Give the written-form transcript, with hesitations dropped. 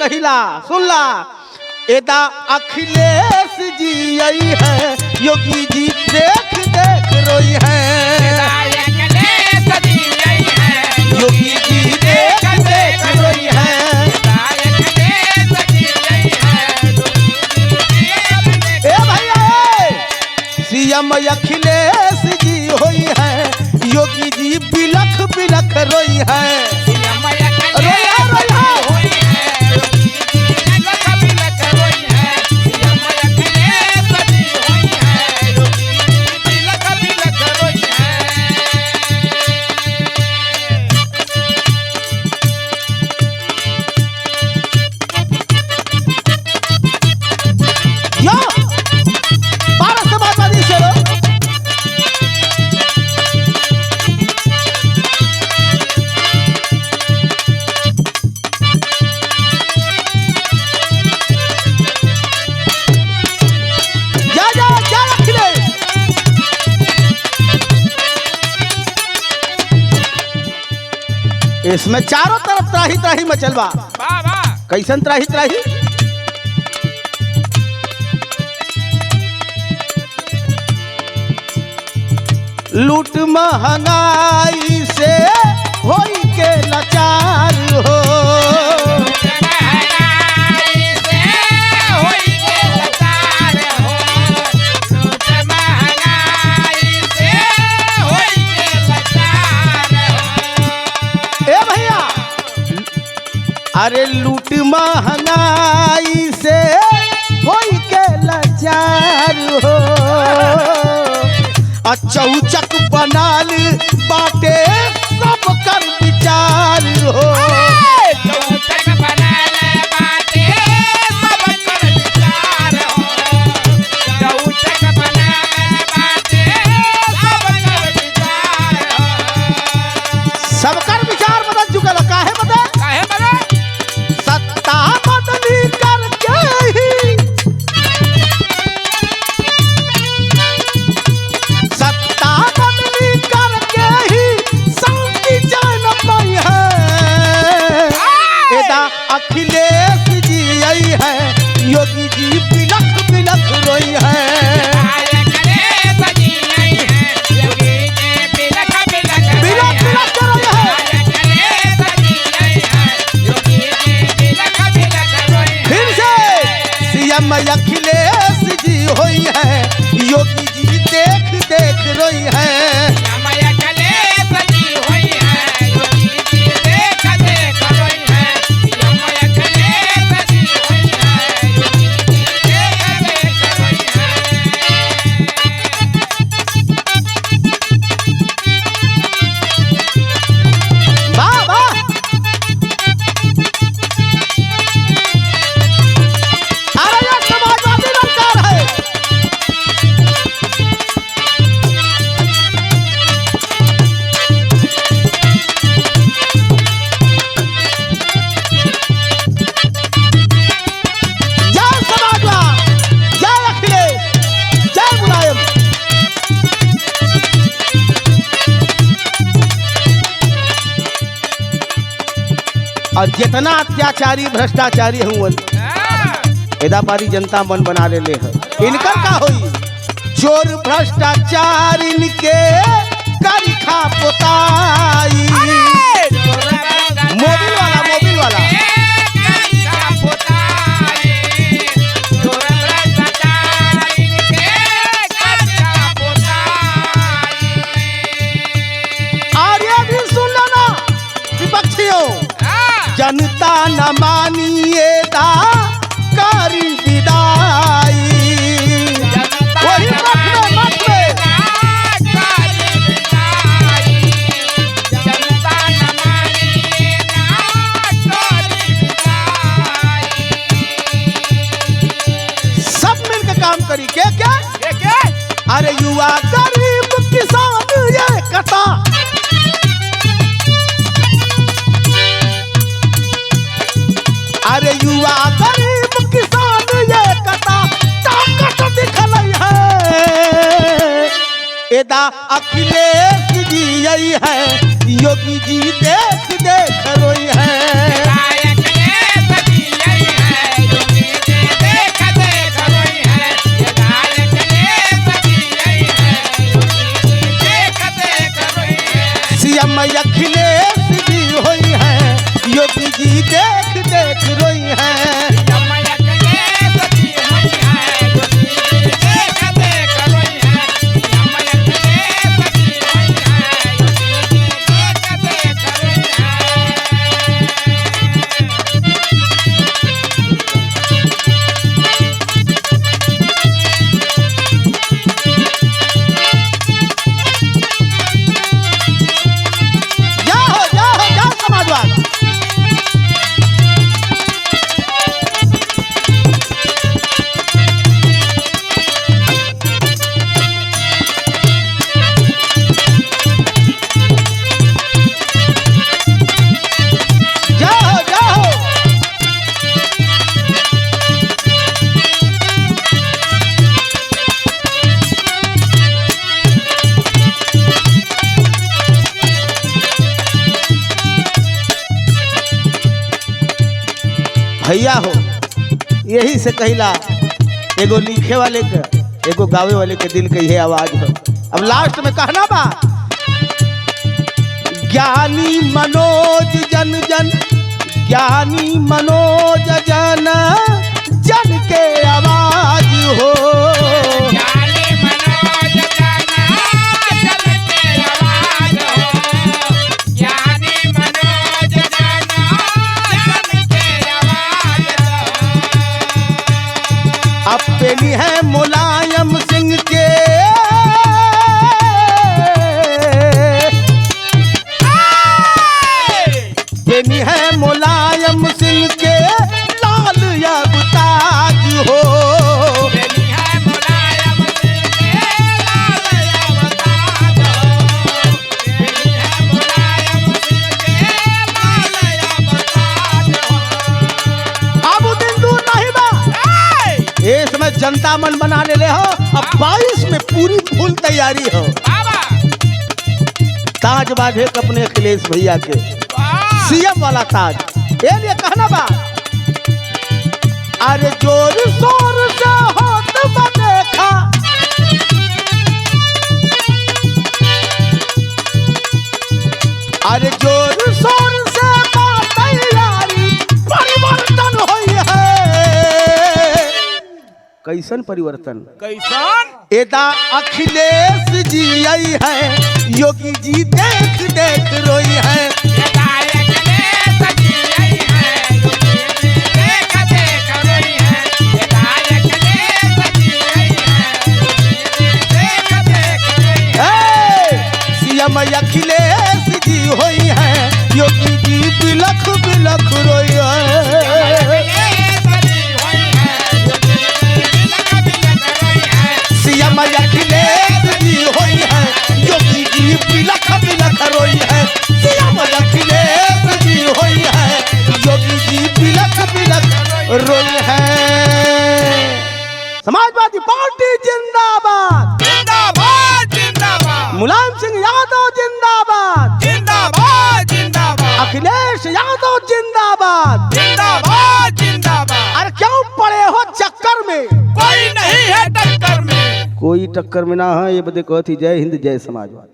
कहिला सुनला एदा अखिलेश जी आई है योगी जी देख देख रोई है योगी जी देख देख रोई है ए भैया सीएम अखिलेश जी होई है योगी जी बिलख बिलख रोई है इसमें चारों तरफ त्राही त्राही मचलबा कैसन त्राही त्राही लूट महंगाई से होई के लाचार हो अरे लूट महंगाई से होई के लाचार हो चौचक बनाल बाटे सब कर विचार हो चौचक बनाल बाटे सब कर विचार हो चौचक बनाल बाटे सब कर विचार हो सब कर विचार बदल चुका है काहे बदल सत्ता बदली करके ही सत्ता बदली करके ही शांति जान पाई है एदा अखिलेश जी आई है योगी जी बिलख बिलख रोई है अखिलेश जी होई है योगी जी देख देख रोई है और जितना अत्याचारी भ्रष्टाचारी हुआ एदा पारी जनता मन बना ले है इनकर का होई चोर भ्रष्टाचार इनके करिखा पोताई मोबिल वाला आर्य भी सुनना ना विपक्षियों जनता न मानिए दा कारी विदाई वही मत में जनता न मानिए दा कारी विदाई सब मिलकर काम करी क्या अरे युवा गरीब किसान ये कथा अरे युवा गरीब किसान ये कथा ताकत दिखल है एदा अखिलेश जी आई है योगी जी देख देख रोई है भैया हो, यही से कहिला एगो लिखे वाले के एगो गावे वाले के दिल के यह आवाज हो। अब लास्ट में कहना बा, ज्ञानी मनोज जन जन, ज्ञानी मनोज जन जन के आवाज हो। ज्ञानी मनोज जन जन के आवाज हो, ज्ञानी मनोज जन जन के आवाज हो। अपनी है मुलायम सिंह के, अपनी है मुलायम सिंह के लाल याबताज हो। अपनी है मुलायम सिंह के लाल याबताज हो, अपनी है मुलायम सिंह के लाल याबताज हो। अब दिन दूर नहीं बा, ये समय जनता मन बना ले हो। अब 22 में पूरी फुल तैयारी हो। ताज बांधे अपने अखिलेश भैया के सीएम वाला ताज, ये लिए कहना बा, अरे जोर शोर से होत बदेखा, अरे जोर शोर से बात तैयारी परिवर्तन होई है। कैसन परिवर्तन? कैसन? एदा अखिलेश जी आई है, योगी जी देख देख रोई है। सीएम अखिलेश जी होई है, योगी जी बिलख बिलख रोई है। सीएम अखिलेश जी होई है, योगी जी बिलख बिलख रोई है। सीएम अखिलेश जी होई है, योगी जी बिलख बिलख रोई है। समाजवादी पार्टी जिंदाबाद, जिंदाबाद जिंदाबाद, मुलायम सिंह यादव जिंदाबाद, जिंदाबाद जिंदाबाद, अखिलेश यादव जिंदाबाद, जिंदाबाद जिंदाबाद। अरे क्यों पड़े हो चक्कर में? कोई नहीं है टक्कर में, कोई टक्कर में ना है। ये बदे कहती जय हिंद जय समाजवाद।